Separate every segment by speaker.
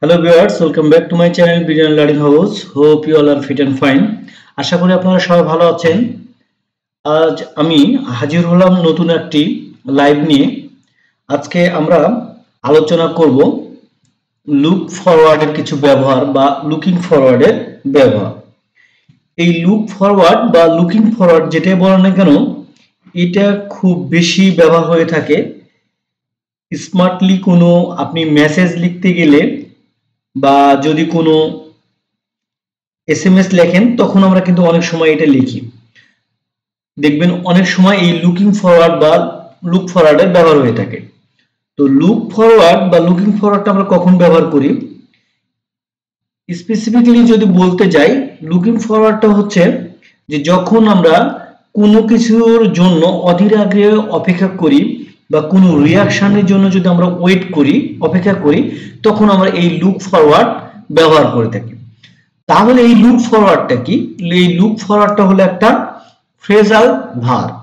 Speaker 1: Hello viewers, welcome back to my channel Brilliant Learning House. Hope you all are fit and fine. আশা করি আপনারা সবাই ভালো আছেন। আজ আমি হাজির হলাম নতুন একটি লাইভ নিয়ে। আজকে আমরা আলোচনা করব লুক ফরওয়ার্ডের কিছু ব্যবহার বা লুকিং ফরওয়ার্ডের ব্যবহার। এই লুক ফরওয়ার্ড বা লুকিং ফরওয়ার্ড যেটাই বলেন না কেন, এটা খুব বেশি ব্যবহার হয়ে থাকে স্মার্টলি কোনো আপনি মেসেজ লিখতে গেলে বা যদি কোনো এসএমএস লেখেন তখন আমরা কিন্তু অনেক সময় এটা লিখি। দেখবেন অনেক সময় এই লুকিং ফরওয়ার্ড বা লুক ফরওয়ার্ডের ব্যবহার হয়ে থাকে। তো লুক ফরওয়ার্ড বা লুকিং ফরওয়ার্ডটা আমরা কখন ব্যবহার করি, স্পেসিফিক্যালি যদি বলতে যাই, লুকিং ফরওয়ার্ডটা হচ্ছে যে যখন আমরা কোনো কিছুর জন্য অধীর আগ্রহে অপেক্ষা করি বা কোনো রিয়াকশনের জন্য যদি আমরা ওয়েট করি, অপেক্ষা করি, তখন আমরা এই লুক ফরওয়ার্ড ব্যবহার করে থাকি। তাহলে এই লুক ফরওয়ার্ডটা কি? এই লুক ফরওয়ার্ডটা হলো একটা ফ্রেজাল ভার্ব।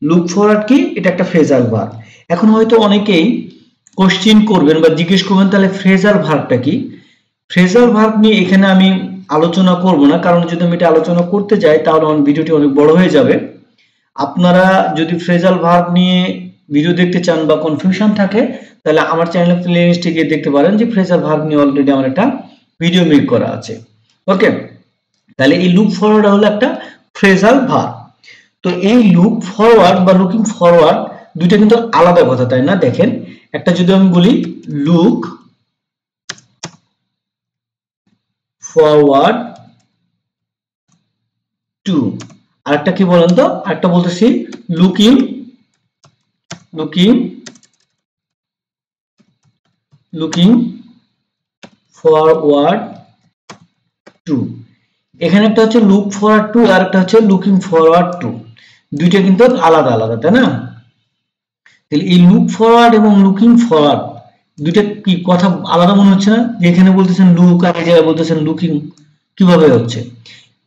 Speaker 1: লুক ফরওয়ার্ড কি? এটা একটা ফ্রেজাল ভার্ব। এখন হয়তো অনেকেই কোশ্চেন করবেন বা জিজ্ঞেস করবেন তাহলে ফ্রেজাল ভার্বটা কি? ফ্রেজাল ভার্ব নিয়ে এখানে আমি আলোচনা করব না, কারণ যদি আমি এটা আলোচনা করতে যাই তাহলে আমার ভিডিওটি অনেক বড় হয়ে যাবে। আপনারা যদি ফ্রেজাল ভার্ব নিয়ে ভিডিও দেখতে চান বা কনফিউশন থাকে তাহলে আমার চ্যানেলের প্লেলিস্টে গিয়ে দেখতে পারেন যে ফ্রেজাল ভার্ব নিয়ে অলরেডি আমার একটা ভিডিও মেক করা আছে। ওকে, তাহলে এই লুক ফরওয়ার্ড হলো একটা ফ্রেজাল ভার্ব। তো এই লুক ফরওয়ার্ড বা লুকিং ফরওয়ার্ড দুইটা কিন্তু আলাদা কথা, তাই না? দেখেন, একটা যদি আমি বলি লুক ফরওয়ার্ড টু, আরেকটা কি বলেন তো? আরেকটা বলতেছি লুকিং ফরওয়ার্ড টু। এখানে একটা হচ্ছে লুক ফরওয়ার্ড টু আর একটা হচ্ছে লুকিং ফরওয়ার্ড টু, দুইটা কিন্তু আলাদা আলাদা, তাই না? তাহলে এই লুক ফরওয়ার্ড এবং লুকিং ফরওয়ার্ড দুইটা কি কথা আলাদা মনে হচ্ছে না? যে এখানে বলতেছেন লুক আর এই জায়গায় বলতেছেন লুকিং, কিভাবে হচ্ছে?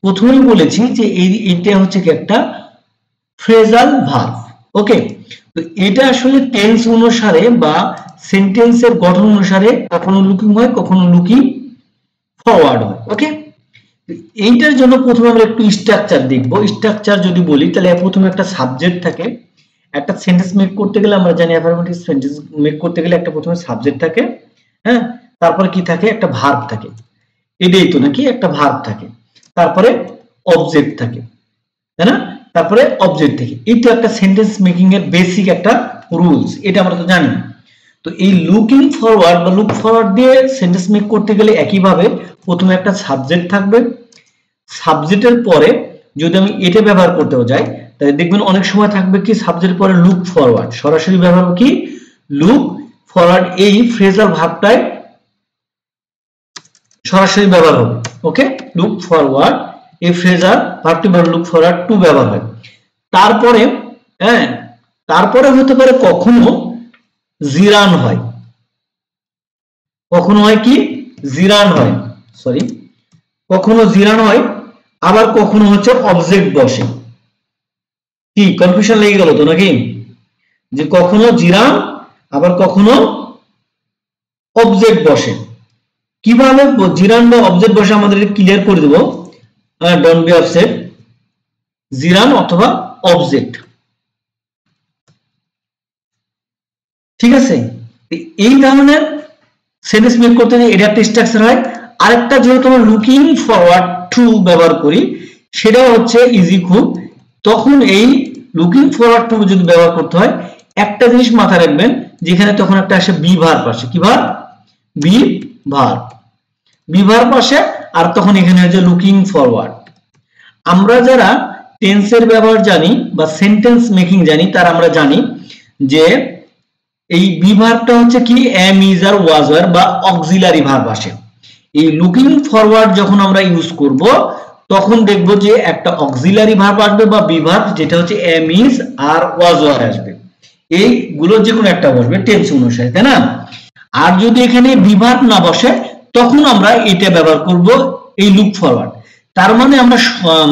Speaker 1: প্রথমেই বলেছি যে এইটা হচ্ছে কি একটা ফ্রেজাল ভার্ব। ওকে, তো এটা আসলে টেন্স অনুসারে বা সেন্টেন্সের গঠন অনুসারে কখনো লুকিং হয়, কখনো লুকিং ফরওয়ার্ড হয়। ওকে, এইটার জন্য প্রথমে আমরা একটু স্ট্রাকচার দেখব। স্ট্রাকচার যদি বলি তাহলে প্রথমে একটা সাবজেক্ট থাকে। একটা সেন্টেন্স মেক করতে গেলে আমরা জানি অ্যাফার্মেটিভ সেন্টেন্স মেক করতে গেলে একটা প্রথমে সাবজেক্ট থাকে, হ্যাঁ, তারপরে কি থাকে? একটা ভার্ব থাকে। এটাই তো নাকি? একটা ভার্ব থাকে, তারপরে অবজেক্ট থাকে, তাই না? তারপরে অবজেক্ট থেকে। এটা একটা সেন্টেন্স মেকিং এর বেসিক একটা রুলস, এটা আমরা তো জানি। তো এই লুকিং ফরওয়ার্ড বা লুক ফরওয়ার্ড দিয়ে সেন্টেন্স মেক করতে গেলে একইভাবে প্রথমে একটা সাবজেক্ট থাকবে। সাবজেক্টের পরে যদি আমি এটা ব্যবহার করতে যাই তাহলে দেখবেন অনেক সময় থাকবে কি সাবজেক্টের পরে লুক ফরওয়ার্ড, সরাসরি ব্যবহার কি লুক ফরওয়ার্ড, এই ফ্রেজাল ভার্বটাই সরাসরি ব্যবহার হবে। ওকে, লুক ফরওয়ার্ড এই ফ্রেজাল ভার্বটি বা লুক ফরওয়ার্ড টু ব্যবহার হয়। তারপরে হ্যাঁ, তারপরে হতে পারে কখনো জিরান হয়, কখনো হয় কি জিরান হয়, সরি, কখনো জিরান হয়, আবার কখনো হচ্ছে অবজেক্ট বসে। কি কনফিউশন লেগে গেল তো নাকি? যে কখনো জিরান আবার কখনো অবজেক্ট বসে। কিভাবে জিরান বা অবজেক্ট বসে আমাদের ক্লিয়ার করে দেব। ডোন্ট বি আপসেট, জিরান অথবা অবজেক্ট, ঠিক আছে? এই ধরনের সেন্টেন্স মেক করতে গেলে এটা একটা স্ট্রাকচার হয়। আরেকটা যেহেতু আমরা লুকিং ফরওয়ার্ড টু ব্যবহার করি সেটা হচ্ছে ইজি খুব, তখন এই লুকিং ফরওয়ার্ড টু যদি ব্যবহার করতে হয় একটা জিনিস মাথায় রাখবেন, যেখানে তখন একটা আসে বি ভার্ব আসে। কি verb? Be verb, be verb আসে, আর তখন এখানে হচ্ছে লুকিং ফরওয়ার্ড। আমরা যারা টেন্সের ব্যবহার জানি বা সেন্টেন্স মেকিং জানি তারা আমরা জানি যে এই বি ভার্বটা হচ্ছে কি am, is are was were বা অক্সিলারি ভার্ব আসে। এই লুকিং ফরওয়ার্ড যখন আমরা ইউজ করব তখন দেখব যে একটা অক্সিলারি ভার্ব আসবে বা বি ভার্ব, যেটা হচ্ছে am, is are was were আসবে। এইগুলো যে কোনো একটা বসবে টেন্স অনুসারে, তাই না? আর যদি এখানে বি ভার্ব না বসে তখন আমরা এটা ব্যবহার করব এই লুক ফরওয়ার্ড। তার মানে আমরা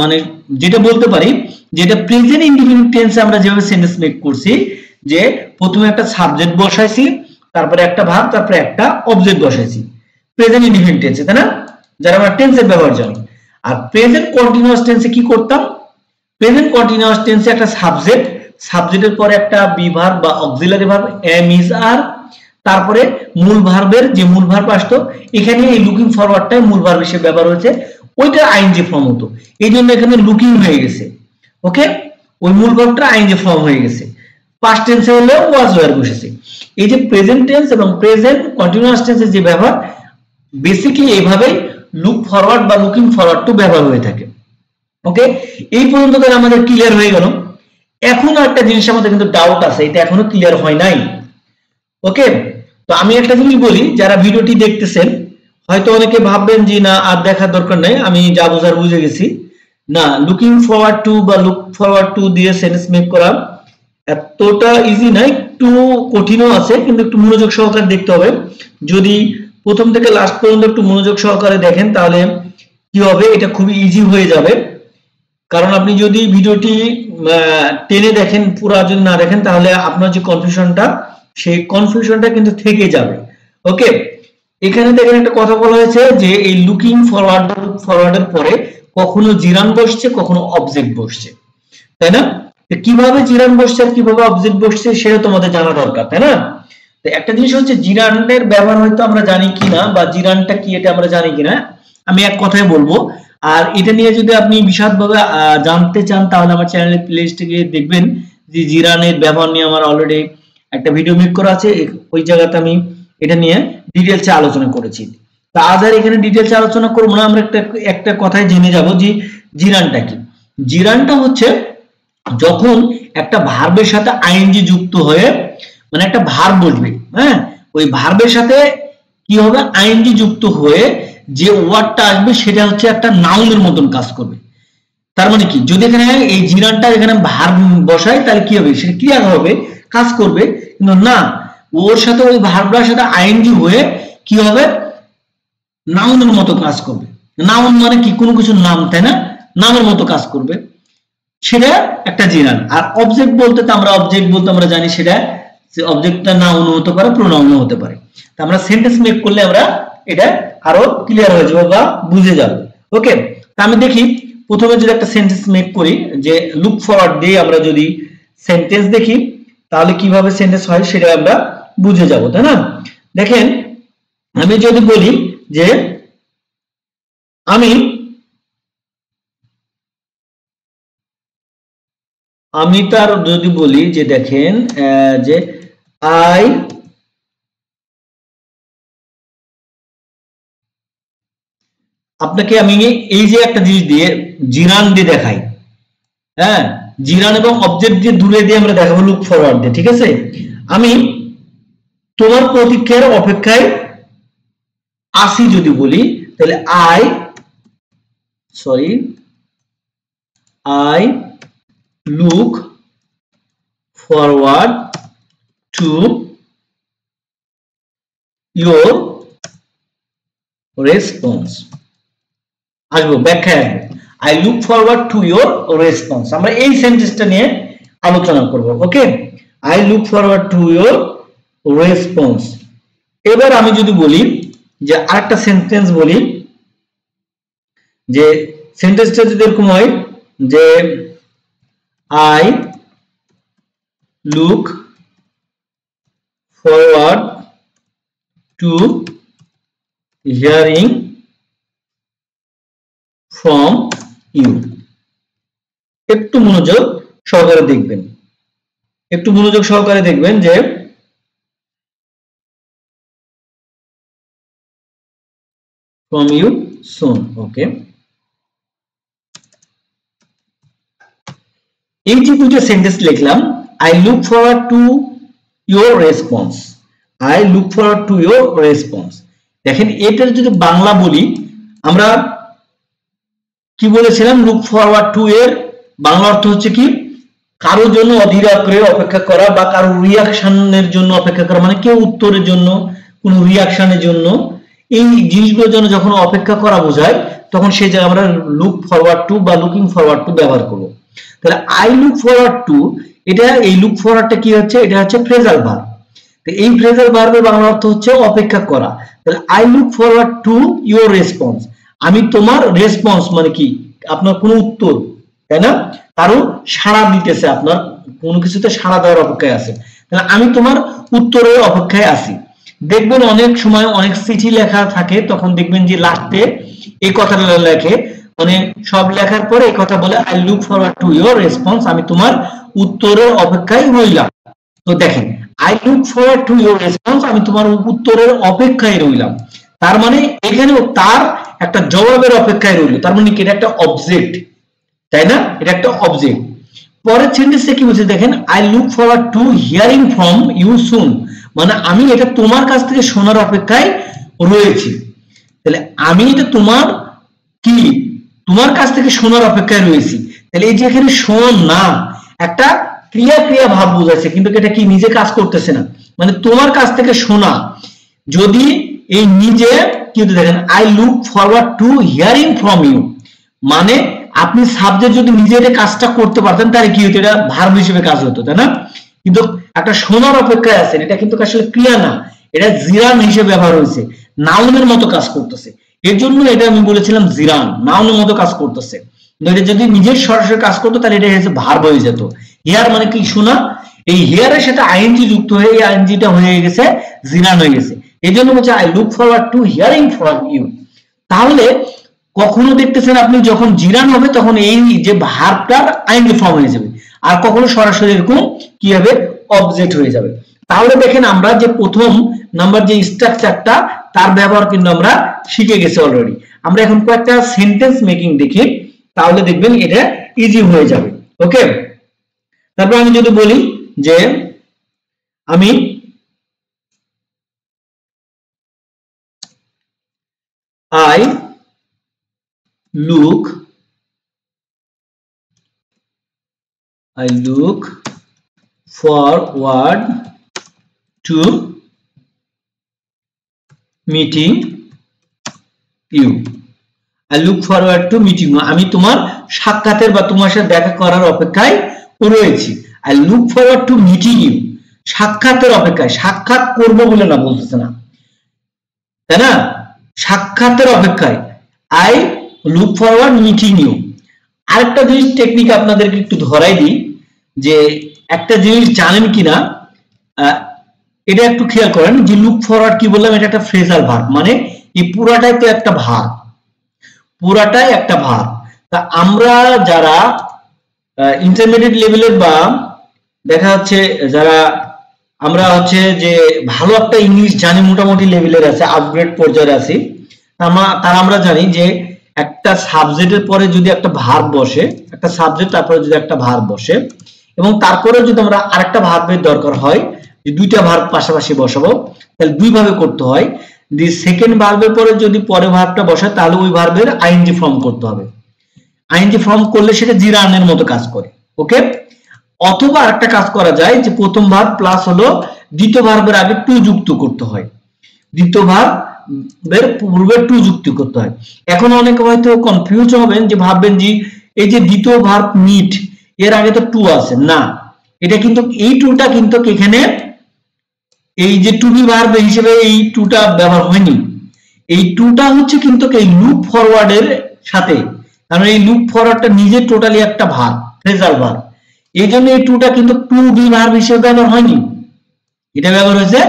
Speaker 1: মানে যেটা বলতে পারি যেটা প্রেজেন্ট ইনডিফিনিট টেন্সে আমরা যেভাবে সেন্টেন্স মেক করছি, যে প্রথমে একটা সাবজেক্ট বসাইছি, তারপরে একটা ভার্ব, তারপরে একটা অবজেক্ট বসাইছি। প্রেজেন্ট ইনডিফিনিট টেন্সে, তাই না, যারা আমরা টেন্সের ব্যবহার জানি। আর প্রেজেন্ট কন্টিনিউয়াস টেন্সে কি করতাম, প্রেজেন্ট কন্টিনিউয়াস টেন্সে একটা সাবজেক্ট, সাবজেক্টের পরে একটা বি ভার্ব বা অক্সিলারি ভার্ব এম ইজ আর, তারপরে মূল ভার্বের যে মূল ভার্ব আসতো, এখানে এই লুকিং ফরওয়ার্ডটাই মূল ভার্ব হিসেবে ব্যবহার হয়েছে, ওইটা আইএনজি ফর্ম হতো, এই জন্য এখানে লুকিং হয়ে গেছে। ওকে, ওই মূল ভার্বটা আইএনজি ফর্ম হয়ে গেছে, পাস্ট টেন্সে হলেও ওয়াজ ওয়্যার বসেছে। এই যে প্রেজেন্ট টেন্স এবং প্রেজেন্ট কন্টিনিউয়াস টেন্সের যে ব্যবহার, বেসিক্যালি এইভাবেই লুক ফরওয়ার্ড বা লুকিং ফরওয়ার্ড টু ব্যবহার হয়ে থাকে। ওকে, এই পর্যন্ত তাহলে আমাদের ক্লিয়ার হয়ে গেল। এখন একটা জিনিস আমাদের কিন্তু ডাউট আছে, এটা এখনো ক্লিয়ার হয় নাই। ওকে, তো আমি একটা জিনিস বলি, যারা ভিডিওটি দেখতেছেন হয়তো অনেকে ভাববেন যে না আর দেখার দরকার নাই, আমি যা বোঝার বুঝে গেছি। না, লুকিং ফরওয়ার্ড টু বা লুক ফরওয়ার্ড টু দিয়ে সেন্টেন্স মেক করা এতটা ইজি না, একটু কঠিনও আছে, কিন্তু একটু মনোযোগ সহকারে দেখতে হবে। যদি প্রথম থেকে লাস্ট পর্যন্ত একটু মনোযোগ সহকারে দেখেন তাহলে কি হবে, এটা খুবই ইজি হয়ে যাবে। কারণ আপনি যদি ভিডিওটি টেনে দেখেন, পুরো যদি না দেখেন, তাহলে আপনার যে কনফিউশনটা, সেই কনফিউশনটা কিন্তু থেকে যাবে। ওকে, এখানে দেখেন একটা কথা বলা হয়েছে যে এই লুকিং ফরওয়ার্ড ফরওয়ার্ডের পরে কখনো জিরান বসছে, কখনো অবজেক্ট বসছে, তাই না? কিভাবে জিরান বসছে আর কিভাবে অবজেক্ট বসছে সেটা তোমাদের জানা দরকার, তাই না? তো একটা জিনিস হচ্ছে জিরানের ব্যবহার হয়তো আমরা জানি কিনা, বা জিরানটা কি এটা আমরা জানি কিনা, আমি এক কথায় বলবো। আর এটা নিয়ে যদি আপনি বিশদভাবে জানতে চান তাহলে আমার চ্যানেলের প্লেলিস্টে গিয়ে দেখবেন যে জিরানের ব্যবহার নিয়ে আমার অলরেডি একটা ভিডিও মেক করা আছে, ওই জায়গাতে আমি এটা নিয়ে ডিটেইলসে আলোচনা করেছি। তা আজ আর এখানে ডিটেইলসে আলোচনা করব না, আমরা একটা কথায় জেনে যাব যে জিরানটা কি। জিরানটা হচ্ছে যখন একটা ভার্বের সাথে আইএনজি যুক্ত হয়ে, মানে একটা ভার্ব বসবে, হ্যাঁ, ওই ভার্বের সাথে কি হবে, আইএনজি যুক্ত হয়ে যে ওয়ার্ডটা আসবে সেটা হচ্ছে একটা নাউনের মতন কাজ করবে। তার মানে কি, যদি এখানে এই জিরানটা এখানে ভার্ব বসায় তাহলে কি হবে, সেটা ক্রিয়া হবে, কাজ করবে, কিন্তু না, ওর সাথে ওই ভার্বটার সাথে আইএনজি হয়ে কি হবে, নাউনের মতো কাজ করবে। নাউন মানে কি, কোনো কিছু নাম, তাই না, নামের মতো কাজ করবে, সেটা একটা জিরান। আর অবজেক্ট বলতে তো আমরা অবজেক্ট বলতে আমরা জানি সেটা অবজেক্টটা নাউন হতে পারে, প্রোনাউনও হতে পারে। তা আমরা সেন্টেন্স মেক করলে আমরা এটা আরো ক্লিয়ার হয়ে যাবে বা বুঝে যাবে। ওকে, তা আমি দেখি প্রথমে যদি একটা সেন্টেন্স মেক করি, যে লুক ফরওয়ার্ড দিয়ে আমরা যদি সেন্টেন্স দেখি তাহলে কিভাবে সেন্টেন্স হয় সেটা আমরা বুঝে যাব, তাই না? দেখেন, আমি যদি বলি যে আমি তার যদি বলি যে দেখেন যে আই আপনাকে আমি এই যে একটা জিনিস দিয়ে জিরান দিয়ে দেখাই, হ্যাঁ, জিরান এবং অবজেক্ট দিয়ে দূরে দিয়ে আমরা দেখাবো লুক ফরওয়ার্ড দিয়ে, ঠিক আছে? আমি তোমার প্রতীক্ষার অপেক্ষায় আসি যদি বলি, তাহলে I look forward to your response. আসবো, ব্যাখ্যায় আসবো। I look forward to your response, আমরা এই সেন্টেন্সটা নিয়ে আলোচনা করব। Okay, I look forward to your response. এবার আমি যদি বলি যে আরেকটা সেন্টেন্স বলি, যে সেন্টেন্সটা যদি এরকম হয় যে I look forward to hearing from you. একটু মনোযোগ সহকারে দেখবেন, যে from you soon. Okay, এই যে দুটো সেন্টেন্স লিখলাম, I look forward to your response, I look forward to your response। দেখেন, এটার যদি বাংলা বলি আমরা কি বলেছিলাম, লুক ফরওয়ার্ড টু এর বাংলা অর্থ হচ্ছে কি, কারোর জন্য অধীর আগ্রহে অপেক্ষা করা বা কারো রিয়াকশনের জন্য অপেক্ষা করা, মানে কেউ উত্তরের জন্য, কোন রিয়াকশনের জন্য, এই জিনিসগুলোর জন্য যখন অপেক্ষা করা বোঝায় তখন সেই জায়গায় আমরা লুক ফরওয়ার্ড টু বা লুকিং ফরওয়ার্ড টু ব্যবহার করব। তাহলে আই লুক ফরওয়ার্ড টু, এটা এই লুক ফরওয়ার্ডটা কি হচ্ছে, এটা হচ্ছে ফ্রেজাল ভার্ব। তো এই ফ্রেজাল ভার্বের বাংলা অর্থ হচ্ছে অপেক্ষা করা। তাহলে I look forward to your response, আমি তোমার রেসপন্স মানে কি, আপনার কোনো উত্তর, তাই না, কারণ সাড়া দিতেছে, আপনার কোনো কিছুতে সাড়া দেওয়ার অপেক্ষায় আছে, তাহলে আমি তোমার উত্তরের অপেক্ষায় আছি। দেখবেন অনেক সময় অনেক চিঠি লেখা থাকে, তখন দেখবেন যে লাস্টে এই কথাটা লেখে, মানে সব লেখার পরে এই কথা বলে I look forward to your response, আমি তোমার উত্তরের অপেক্ষায় রইলাম। তো দেখেন I look forward to your response, আমি তোমার উত্তরের অপেক্ষায় রইলাম, তার মানে এখানেও তার একটা জবাবের অপেক্ষায় রইল, তার মানে কি এটা একটা অবজেক্ট, তাই না, এটা একটা অবজেক্ট। পরের সেন্টেন্সে কি বলছে দেখেন, I look forward to hearing from you soon, মানে আমি এটা তোমার কাছ থেকে শোনার অপেক্ষায় রয়েছি। তাহলে আমি এটা তোমার কি, তোমার কাছ থেকে শোনার অপেক্ষায় রয়েছি। তাহলে এই যে এখানে শোন না, একটা ক্রিয়া ক্রিয়া ভাব বোঝাচ্ছে, কিন্তু এটা কি নিজে কাজ করতেছে না, মানে তোমার কাছ থেকে শোনা। যদি এই নিজে কিন্তু দেখেন I look forward to hearing from you, মানে আপনি সাবজেক্ট যদি নিজে এটা কাজটা করতে পারতেন তাহলে কি হতো, এটা ভার্ব হিসেবে কাজ হতো, তাই না, কিন্তু একটা শোনার অপেক্ষায় আছেন, এটা কিন্তু আসলে ক্রিয়া না, এটা জিরান হিসেবে ব্যবহার হয়েছে, নাউনের মতো কাজ করতেছে, এর জন্য এটা আমি বলেছিলাম জিরান, নাউনের মতো কাজ করতেছে। এটা যদি নিজের সরাসরি কাজ করতো তাহলে এটা হচ্ছে ভার্ব হয়ে যেত। হিয়ার মানে কি শোনা, এই হিয়ারের সাথে আইএনজি যুক্ত হয়ে এই আইএনজিটা হয়ে গেছে জিরান হয়ে গেছে, এই জন্য বলছে I look forward to hearing from you. তাহলে কখনো দেখতেছেন আপনি যখন জিরান হবে তখন এই যে ভার্বটার আইএনজি ফর্ম হয়ে যাবে, আর কখনো সরাসরি এরকম কি হবে, অবজেক্ট হয়ে যাবে। তাহলে দেখেন আমরা যে প্রথম নাম্বার যে স্ট্রাকচারটা তার ব্যবহার কিন্তু আমরা শিখে গেছি অলরেডি। আমরা এখন কয়েকটা সেন্টেন্স মেকিং দেখি, তাহলে দেখবেন এটা ইজি হয়ে যাবে। ওকে, তারপর আমি যদি বলি যে আমি I look forward to meeting you, I look forward to meeting you, আমি তোমার সাক্ষাতের বা তোমার সাথে দেখা করার অপেক্ষায় রয়েছি। I look forward to meeting you, সাক্ষাতের অপেক্ষায়, সাক্ষাৎ করব বলে না বলতেছে না, তাই না, সাক্ষাতের অপেক্ষায় I look forward meeting you। আরেকটা জিনিস টেকনিক আপনাদেরকে একটু ধরাই দিই, যে একটা জিনিস জানেন কিনা এটা একটু খেয়াল করেন, যে লুক ফরওয়ার্ড কি বললাম, এটা একটা ফ্রেজাল ভার্ব, মানে এই পুরাটাই তো একটা ভার্ব, পুরাটাই একটা ভার্ব। তা আমরা যারা ইন্টারমিডিয়েট লেভেলের বা দেখা যাচ্ছে যারা আমরা হচ্ছে যে ভালো একটা ইংলিশ জানি, মোটামুটি লেভেলের আছে, আপগ্রেড পর্যায়ে আছি, তারা আমরা জানি যে একটা সাবজেক্টের পরে যদি একটা ভার্ব বসে, একটা সাবজেক্ট তারপরে যদি একটা ভার্ব বসে, এবং তারপরে যদি আমরা আরেকটা ভার্বের দরকার হয়, যে দুইটা ভার্ব পাশাপাশি বসাবো, তাহলে দুই ভাবে করতে হয়। দি সেকেন্ড ভার্বের পরে যদি পরে ভার্বটা বসে তাহলে ওই ভার্বের আইএনজি ফর্ম করতে হবে, আইএনজি ফর্ম করলে সেটা জিরানের মতো কাজ করে। ওকে, অথবা আরেকটা কাজ করা যায় যে প্রথম ভার্ব প্লাস হলো দ্বিতীয় ভার্বের আগে টু যুক্ত করতে হয়, দ্বিতীয় ভার্বের পূর্বে টু যুক্ত করতে হয়। এখন অনেকে হয়তো কনফিউজ হবেন, যে ভাববেন যে এই যে দ্বিতীয় ভার্ব মিট এর আগে তো টু আছে, না, এটা কিন্তু এই টুটা কিন্তু এখানে এই যে টু বি ভার্ব হিসেবে এই টুটা ব্যবহার হয়নি, এই টুটা হচ্ছে কিন্তু এই লুক ফরওয়ার্ডের সাথে, কারণ এই লুক ফরওয়ার্ডটা নিজে টোটালি একটা ভার্ব, ফ্রেজাল ভার্ব, এই জন্য এই টুটা কিন্তু টু বি ভার্ব হিসেবে ব্যবহার হয়নি, এটা ব্যবহার হয়েছে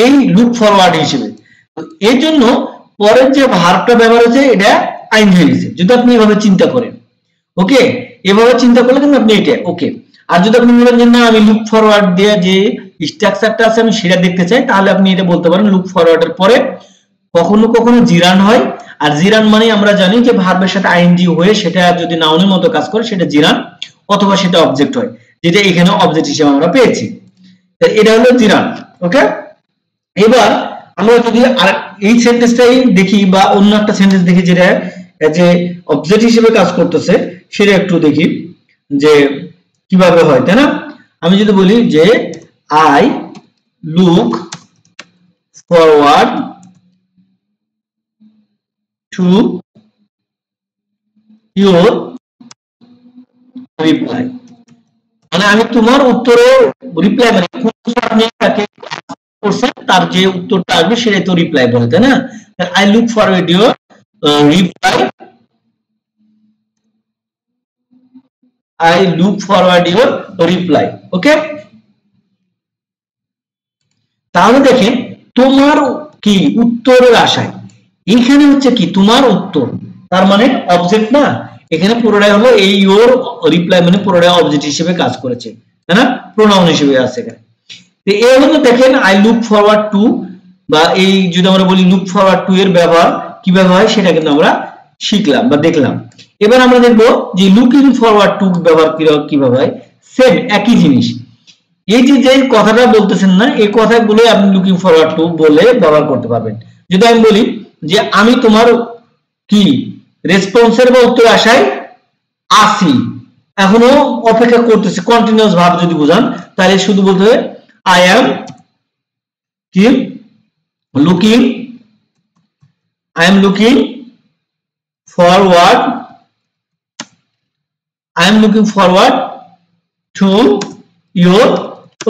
Speaker 1: এই লুক ফরওয়ার্ড হিসেবে। এর জন্য পরের যে ভার্বটা ব্যবহার হয়েছে এটা আইন হয়ে গেছে, যদি আপনি এভাবে চিন্তা করেন। ওকে, এভাবে চিন্তা করলে কিন্তু আপনি এটা ওকে। আর যদি আপনি বলেন যে না আমি লুক ফরওয়ার্ড দিয়ে যে স্ট্রাকচারটা আছে আমি সেটা দেখতে চাই, তাহলে আপনি এটা বলতে পারেন লুক ফরওয়ার্ডের পরে কখনো কখনো জিরান হয়, আর জিরান মানে আমরা জানি যে ভার্বের সাথে আইএনজি হয়ে সেটা যদি নাউনের মতো কাজ করে সেটা জিরান, অথবা সেটা অবজেক্ট হয়, যেটা এখানে অবজেক্ট হিসেবে আমরা পেয়েছি, এটা হলো জিরান। ওকে, এবার আমরা যদি আর এই সেন্টেন্সটাই দেখি বা অন্য একটা সেন্টেন্স দেখি যেটা যে অবজেক্ট হিসেবে কাজ করতেছে, সেটা একটু দেখি যে কিভাবে হয়, তাই না। আমি যদি বলি যে I look forward to your reply, মানে আমি তোমার উত্তরে রিপ্লাই, মানে আপনি তাকে করছে তার যে উত্তরটা আসবে সেটাই তো রিপ্লাই বলে, তাই না? I look forward your reply, I look forward your reply. ওকে, তাহলে দেখেন তোমার কি উত্তরের আশায়, এখানে হচ্ছে কি তোমার উত্তর, তার মানে অবজেক্ট না, এখানে পুরোটাই হলো এই ইওর রিপ্লাই মানে পুরোটাই অবজেক্ট হিসেবে কাজ করেছে, তাই না? প্রোনাউন হিসেবে আছে এখানে। তো এই হলো দেখেন আই লুক ফরওয়ার্ড টু, বা এই যদি আমরা বলি লুক ফরওয়ার্ড টু এর ব্যবহার কিভাবে হয় সেটা কিন্তু আমরা শিখলাম বা দেখলাম। এবার আমরা দেখবো যে লুকিং ফরওয়ার্ড টু ব্যবহার কিভাবে হয়। সেম একই জিনিস, এই যে কথাটা বলতেছেন না, এই কথাগুলো আপনি লুকিং ফরওয়ার্ড টু বলে ব্যবহার করতে পারবেন। যদি আমি বলি যে আমি তোমার কি রেসপন্সের বা উত্তর আশায় আছি, এখনো অপেক্ষা করতেছি, কন্টিনিউয়াস ভাব যদি বোঝান তাহলে শুধু বলতে হবে আই এম কি looking, I am looking forward to your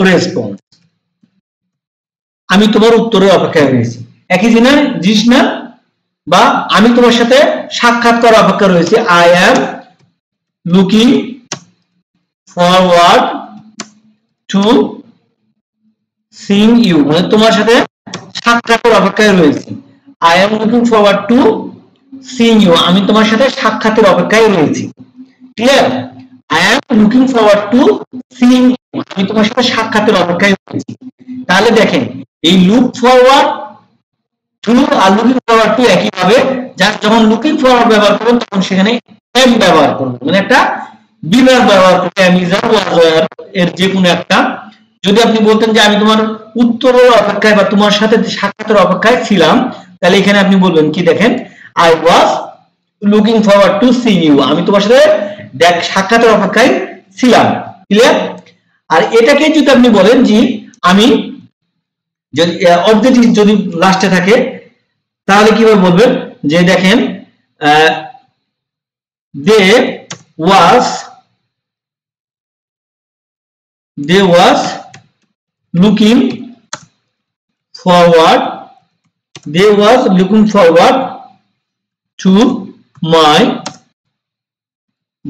Speaker 1: response. আমি তোমার উত্তরের অপেক্ষায় রয়েছি, একই জিনিস না? বা আমি তোমার সাথে সাক্ষাৎ করার অপেক্ষা রয়েছে, I am looking forward to seeing you, মানে তোমার সাথে সাক্ষাতের অপেক্ষায় রয়েছি। I am looking forward to seeing you, আমি তোমার সাথে সাক্ষাতের অপেক্ষায় রয়েছি। Clear? I am looking forward to seeing you, আমি তোমার সাথে সাক্ষাতের অপেক্ষায় রয়েছি। তাহলে দেখেন এই look forward to R looking forward to একই ভাবে, জাস্ট যখন looking forward ব্যবহার করবেন তখন সেখানে am ব্যবহার করবেন, মানে একটা বিভাগ ব্যবহার করতে am is or was were এর যে কোনো একটা। যদি আপনি বলতেন যে আমি তোমার উত্তরের অপেক্ষায় বা তোমার সাথে সাক্ষাতের অপেক্ষায় ছিলাম, তাহলে এখানে আপনি বলবেন কি দেখেন I was looking forward to seeing you, আমি তোমার সাথে সাক্ষাতের অপেক্ষায় ছিলাম। ক্লিয়ার? আর এটাকে যদি আপনি বলেন যে আমি যদি অবজেক্ট যদি লাস্টে থাকে তাহলে কিভাবে বলবেন যে দেখেন they was looking forward to my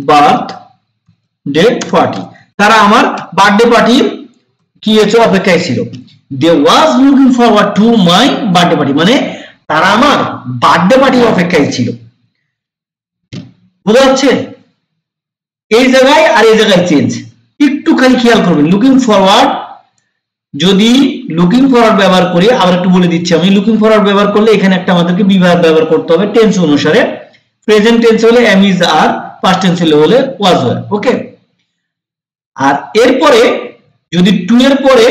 Speaker 1: birthday party, তারা আমার বার্থডে পার্টি কি হচ্ছে অপেক্ষায় ছিল। they was looking forward to my birthday party মানে তারা আমার বার্থডে পার্টির অপেক্ষায় ছিল। বুঝা যাচ্ছে? এই জায়গায় আর এই জায়গায় চেঞ্জ, একটু খালি খেয়াল করবেন। লুকিং ফরওয়ার্ড যদি লুকিং ফরওয়ার্ড ব্যবহার করি, আবার একটু বলে দিচ্ছি আমি, লুকিং ফরওয়ার্ড ব্যবহার করলে এখানে একটা আমাদেরকে বিভাগ ব্যবহার করতে হবে টেন্স অনুসারে। প্রেজেন্ট টেন্স হলে am is are, past tense হলে was were। ওকে, আর এরপরে যদি টু এর পরে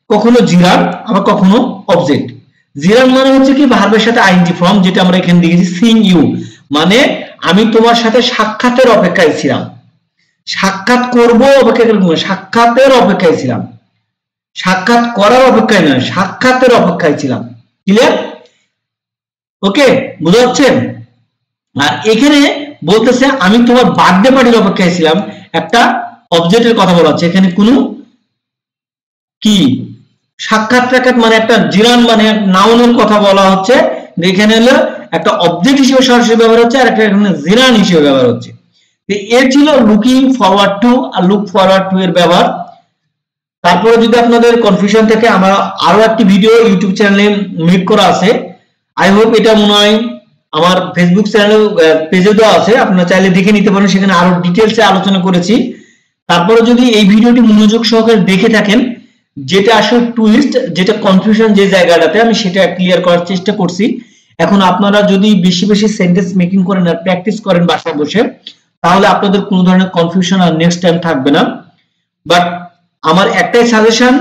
Speaker 1: কখনো জিরান আবার কখনো অবজেক্ট। জিরান মানে হচ্ছে কি ভার্বের সাথে আইএনজি ফর্ম, যেটা আমরা এখানে দেখেছি সিং ইউ, মানে আমি তোমার সাথে সাক্ষাতের অপেক্ষায় ছিলাম, সাক্ষাৎ করব অপেক্ষায়, সাক্ষাতের অপেক্ষায় ছিলাম, সাক্ষাৎ করার অপেক্ষায় নয়, সাক্ষাতের অপেক্ষায় ছিলাম। ক্লিয়ার? ওকে, বুঝা যাচ্ছে? আর এখানে বলতেছে আমি তোমার বার্থডে পার্টির অপেক্ষায় ছিলাম, একটা অবজেক্টের কথা বলা হচ্ছে, এখানে কোনো কি সাক্ষাৎ মানে একটা জিরান মানে নাউনের কথা বলা হচ্ছে, এখানে হলো একটা অবজেক্ট হিসেবে সরাসরি ব্যবহার হচ্ছে আর একটা এখানে জিরান হিসেবে ব্যবহার হচ্ছে। এর ছিল লুকিং ফরওয়ার্ড টু আর লুক ফরওয়ার্ড টু এর ব্যবহার। তারপরে যদি আপনাদের কনফিউশন থাকে, আমার আরো একটি ভিডিও ইউটিউব চ্যানেলে মেক করা আছে, আই হোপ এটা মনে হয় আমার ফেসবুক চ্যানেলে পেজে দেওয়া আছে, আপনারা চাইলে দেখে নিতে পারেন, সেখানে আরো ডিটেইলসে আলোচনা করেছি। তারপরে যদি এই ভিডিওটি মনোযোগ সহকারে দেখে থাকেন, যেটা আসলে টুইস্ট, যেটা কনফিউশন যে জায়গাটাতে, আমি সেটা ক্লিয়ার করার চেষ্টা করছি। এখন আপনারা যদি বেশি বেশি সেন্টেন্স মেকিং করেন আর প্র্যাকটিস করেন বাসায় বসে, তাহলে আপনাদের কোনো ধরনের কনফিউশন আর নেক্সট টাইম থাকবে না। বাট আমার একটাই suggestion,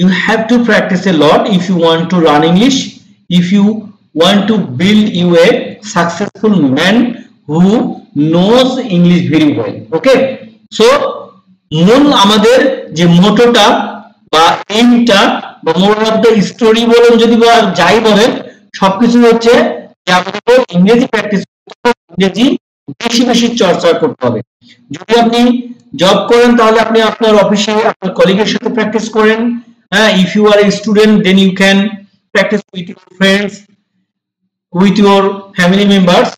Speaker 1: you have to practice a lot if you want to run English, if you want to build you a successful man who knows English very well. Okay, so মূল আমাদের যে মোটোটা বা এইমটা বা moral of the story বলেন যদি বা যাই বলেন, সবকিছু হচ্ছে যে আমাদের ইংরেজি প্র্যাকটিস করতে হবে, ইংরেজি বেশি বেশি চর্চা করতে হবে। যদি আপনি জব করেন তাহলে আপনি আপনার অফিসে আপনার কলিগের সাথে প্র্যাকটিস করেন, If you are a student, then you can practice with your friends, with your family members,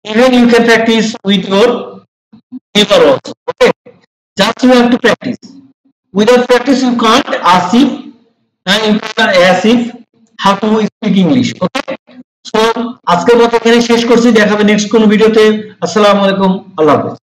Speaker 1: even you can practice with your neighbor also. Okay, just you have to practice. Without practice you can't ask if how to speak English. Okay, so আজকের মতো এখানে শেষ করছি, দেখাবে next কোন ভিডিওতে। আসসালামু আলাইকুম, আল্লাহ হাফেজ।